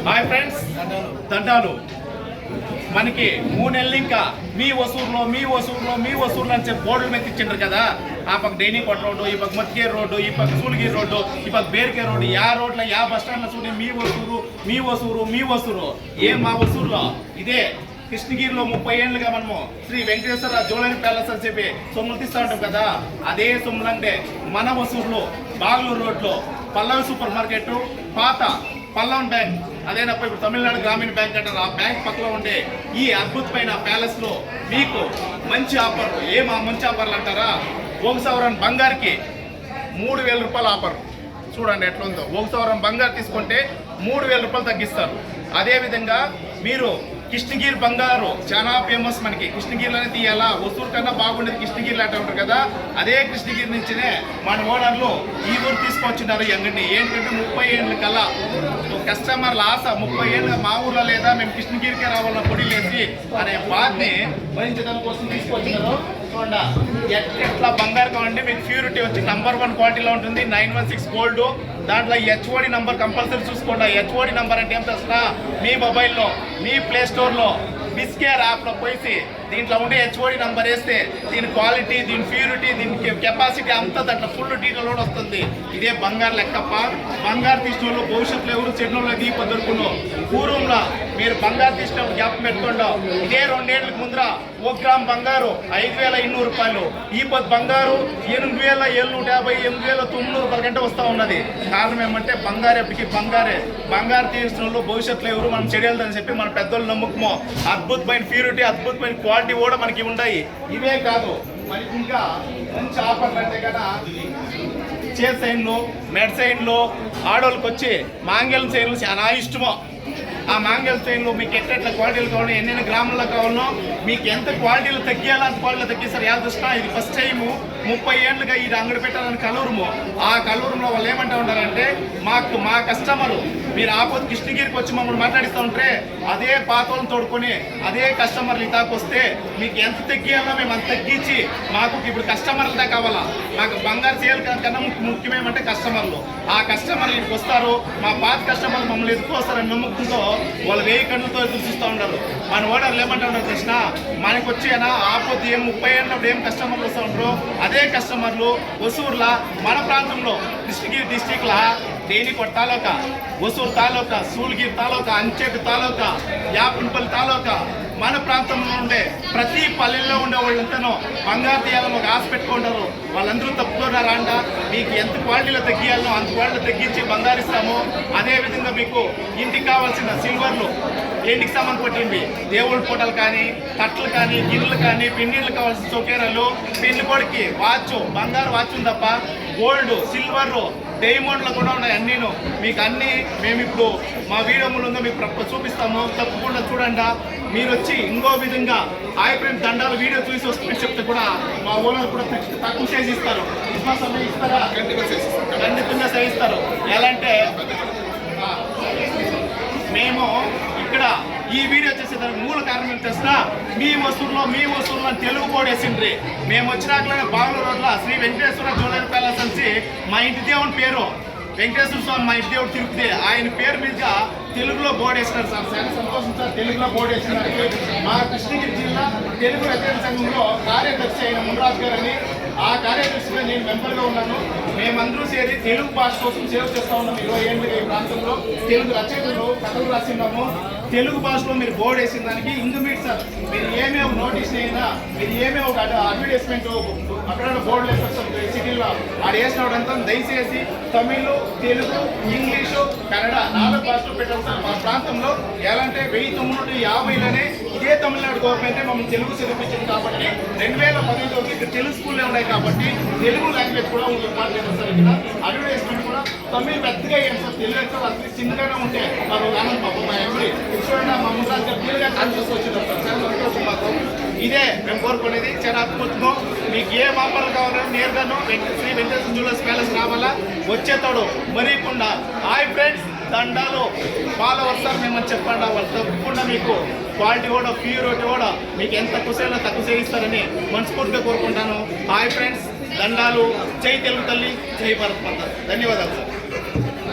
Hi friends, దండాలు మనకి 3 నెలలు ఇంకా మీ వసూరులో అని చెప్పి బోర్డుల మీద ఇచ్చిండ్రు కదా. ఆ పక్క డైనీకోట రోడ్డు, ఈ పక్క మత్కేర్ రోడ్డు, ఈ పక్క సూలగిరి రోడ్డు, ఈ పక్క బేర్కేర్ రోడ్డు, యా రోడ్లో యా బస్ స్టాండ్లో చూడండి మీ వసూరు మా వసూరులో ఇదే కృష్ణగిరిలో 30 ఏళ్ళుగా మనము శ్రీ వెంకటేశ్వర జ్యువెలరీ ప్యాలెస్ అని చెప్పి సొమ్ములు తీస్తూ ఉంటాం కదా. అదే సొమ్ములంటే మన వసూరులో బాగలూరు రోడ్లో పల్లవి సూపర్ మార్కెట్, పాత పల్లవన్ బ్యాంక్, అదేనప్ప ఇప్పుడు తమిళనాడు గ్రామీణ బ్యాంక్ అంటారు, ఆ బ్యాంక్ పక్కలో ఉండే ఈ అద్భుతమైన ప్యాలెస్లో మీకు మంచి ఆఫర్లు. మంచి ఆఫర్లు అంటారా? 1 సవరం బంగారుకి 3000 రూపాయల ఆఫర్. చూడండి ఎట్లా ఉందో. 1 సవరం బంగారు తీసుకుంటే 3000 రూపాయలు తగ్గిస్తారు. అదేవిధంగా మీరు కృష్ణగిరి బంగారు చాలా ఫేమస్. మనకి కృష్ణగిరిలోనే తీయాలా, వసూరు కన్నా బాగుండేది కృష్ణగిరిలో అంటూ ఉంటారు కదా. అదే కృష్ణగిరి నుంచినే మన ఓనర్లు ఈ ఊరు తీసుకొచ్చినారు ఎంగడిని. ఏంటంటే 30 ఏళ్ళ కల్లా కస్టమర్ల ఆశ, 30 ఏళ్ళుగా మా ఊర్లో లేదా మేము కృష్ణగిరికే రావాలన్న పొడిలేసి అనే బాధని భరించడం కోసం తీసుకొచ్చినారు. చూడండి ఎట్లా బంగారు కావాలంటే మీకు ప్యూరిటీ వచ్చి నంబర్ 1 క్వాలిటీలో ఉంటుంది. 916 గోల్డ్. దాంట్లో హెచ్ఓడి నంబర్ కంపల్సరీ చూసుకోండి. హెచ్ఓడి నంబర్ అంటే ఏం తెలుసా? మీ మొబైల్లో మీ ప్లే స్టోర్లో బిస్కేర్ యాప్లో పోయి దీంట్లో ఉండే హెచ్ఓడి నంబర్ వేస్తే దీని క్వాలిటీ, దీని ప్యూరిటీ, దీని కెపాసిటీ అంతా దాంట్లో ఫుల్ డీటెయిల్ కూడా వస్తుంది. ఇదే బంగారు లెక్కప్ప. బంగారు తీసిన భవిష్యత్తులో ఎవరు చెడ్నోళ్ళు దీప దొరుకును. పూర్వంలో మీరు బంగారు తీసిన జ్ఞాపకం పెట్టుకోండి. ఇదే 2 ఏళ్ళకి ముందర 1 గ్రామ్ బంగారు 5200 రూపాయలు. ఈ పొద్దు బంగారు 8750, 8900 రూపాయల కంటే వస్తూ ఉన్నది. కారణం ఏమంటే బంగారు ఎప్పటికీ బంగారు తీసిన వాళ్ళు భవిష్యత్తులో ఎవరు మనం చెడియాలని చెప్పి మన పెద్దోళ్ళు నమ్ముకమో. అద్భుతమైన ప్యూరిటీ, అద్భుతమైన క్వాలిటీ కూడా మనకి ఉన్నాయి. ఇవే కాదు మనకి ఇంకా మంచి ఆఫర్లు అంటే కదా, చేతి సైన్లు, మెడ్ సైన్లు, ఆడోళ్ళకి వచ్చి మాంగళ్యం సైన్లు చాలా ఇష్టమో. ఆ మాంగళ్య చైన్లు మీకు ఎట్లా క్వాలిటీలు కావాలి, ఎన్ని గ్రాముల్లో కావాలనో, మీకు ఎంత క్వాలిటీలు తగ్గియాలో అంత క్వాలిటీలు తగ్గిస్తారు. యాదృష్ణ ఇది ఫస్ట్ టైము 30 ఏళ్ళుగా ఇది అంగడి పెట్టాలని కలూరుము. ఆ కలూరులో వాళ్ళు ఏమంటా ఉంటారంటే, మా కస్టమరు మీరు ఆపోతే కృష్ణగిరికి వచ్చి మమ్మల్ని మాట్లాడిస్తూ ఉంటే అదే పాతలను తోడుకొని అదే కస్టమర్లు ఇతాకు వస్తే మీకు ఎంత తగ్గియాలో మేము అంత తగ్గించి, మాకు ఇప్పుడు కస్టమర్లదా కావాలా. మాకు బంగారు సేల్ కన్నా ముఖ్యమేమంటే కస్టమర్లు. ఆ కస్టమర్లు ఇక్కడికి వస్తారు, మా పాత కస్టమర్లు మమ్మల్ని ఎదుర్కొస్తారని నమ్మకంతో వాళ్ళు 1000 కళ్ళతో ఎదురు చూస్తూ ఉంటారు. మన ఓనర్లు ఏమంటా ఉంటారు కృష్ణ, మనకు వచ్చి ఆపోతే 30 ఏళ్ళప్పుడు ఏం కస్టమర్లు వస్తూ ఉంటారు, అదే కస్టమర్లు వసూరులా మన ప్రాంతంలో కృష్ణగిరి డిస్టిక్లా డైనీకోట తాలూకా, వసూరు తాలూకా, సూలగిరి తాలూకా, అంచేటు తాలూకా, యాపనపల్లి తాలూకా మన ప్రాంతంలో ఉండే ప్రతి పల్లెల్లో ఉండే వాళ్ళంతానో బంగారు తీయాలని ఒక ఆశ పెట్టుకుంటారు. వాళ్ళందరూ తప్పుతున్నారా అంట. మీకు ఎంత క్వాలిటీలో తగ్గియాలనో అంత క్వాలిటీలో తగ్గించి బంగారు ఇస్తాము. అదేవిధంగా మీకు ఇంటికి కావాల్సిన సిల్వర్లు, ఇంటికి సంబంధపట్టింది దేవుళ్ళ ఫోటోలు కానీ, తట్టలు కానీ, గిన్నెలు కానీ, పిండిళ్ళు కావాల్సిన చొకేరాలు, పిండి కొడికి వాచ్, బంగారు వాచ్ ఉంది తప్ప గోల్డ్, సిల్వర్, డైమండ్లు కూడా ఉన్నాయి. అన్నీను మీకు అన్నీ మేము ఇప్పుడు మా వీడియో ముందు మీకు చూపిస్తాము. తప్పకుండా చూడండి. మీరు వచ్చి ఇంకో విధంగా ప్రేమ్ దండాలు వీడియో చూసి వస్తుందని చెప్తే కూడా మా ఓనర్ కూడా తక్కువ చేసి ఇస్తారు. విశ్వాసం ఇస్తారా? ఖండితంగా చేయిస్తారు. ఎలా అంటే మేము ఇక్కడ ఈ వీడియో చేసేదానికి మూల కారణం ఏం చేసినా, మీ వసూరులో అని తెలుగు బోర్డు వేసిండ్రి. మేము వచ్చినాకనే బాగలూరు రోడ్లో శ్రీ వెంకటేశ్వర జ్యువెలరీ ప్యాలెస్ అని మా ఇంటి దేవుని పేరు వెంకటేశ్వర స్వామి, మా ఇంటి దేవుడు తిరుపతి, ఆయన పేరు మీదుగా తెలుగులో బోర్డు వేసినారు సార్. చాలా సంతోషం సార్, తెలుగులో బోర్డు వేసినారు. మా కృష్ణగిరి జిల్లా తెలుగు వ్యతిరేక సంఘంలో కార్యదర్శి అయిన మునరాజు గారు అని, ఆ కార్యదర్శిగా నేను మెంబర్గా ఉన్నాను. మేమందరూ చేరి తెలుగు భాష కోసం సేవ చేస్తూ ఉన్నాము. 20 ఏళ్ళుగా ఈ ప్రాంతంలో తెలుగు రచయితలు కథలు రాసిన్నాము. తెలుగు భాషలో మీరు బోర్డు వేసిన దానికి ఇంకమీట్ సార్, మీరు ఏమేమి నోటీస్ అయినా, మీరు ఏమేమి ఒక అడ్వర్టైజ్మెంట్ అక్కడ బోర్డు వేస్తారు సార్ సిటీలో. ఆడ వేసినప్పుడంతా దయచేసి తమిళ్, తెలుగు, ఇంగ్లీషు, కన్నడ 4 భాషలు పెట్టారు సార్. మా ప్రాంతంలో ఎలా అంటే 1950లోనే ఇదే తమిళనాడు గవర్నమెంటే మమ్మల్ని తెలుగు చదివించింది. కాబట్టి 2015లో ఇక్కడ తెలుగు స్కూల్లో ఉన్నాయి కాబట్టి తెలుగు లాంగ్వేజ్ కూడా ఉంటుంది మాట్లాడారు సార్. ఇక్కడ అడ్వర్టైజ్మెంట్ కూడా తమిళ్ పెద్దగా అయ్యాను సార్. తెలుగు అయితే అసలు చిన్నగానే ఉంటే మాకు ఆనందం పాపం. మా ఎంబడి చూడండి, మా ముందు క్లియర్గా కాన్షియస్ వచ్చింది సార్. చాలా సంతోషం మాకు. ఇదే మేము కోరుకునేది. చాలా అద్భుతంగా మీకు ఏ ఆఫర్లు కావాలని నేరుగాను శ్రీ వెంకటేశ్వర జ్యువెలర్స్ ప్యాలెస్ రావాలా, వచ్చేతాడు మరీకుండా. హాయ్ ఫ్రెండ్స్, దండాలు ఫాలోవర్స్ సార్ మేమని చెప్పండి. వాళ్ళు తప్పకుండా మీకు క్వాలిటీ కూడా, ప్యూరిటీ కూడా మీకు ఎంత తక్కువ తక్కువ చేయిస్తారని మనస్ఫూర్తిగా కోరుకుంటాను. హాయ్ ఫ్రెండ్స్, దండాలు. జై తెలుగు తల్లి, జై భారత్ మాత. ధన్యవాదాలు సార్.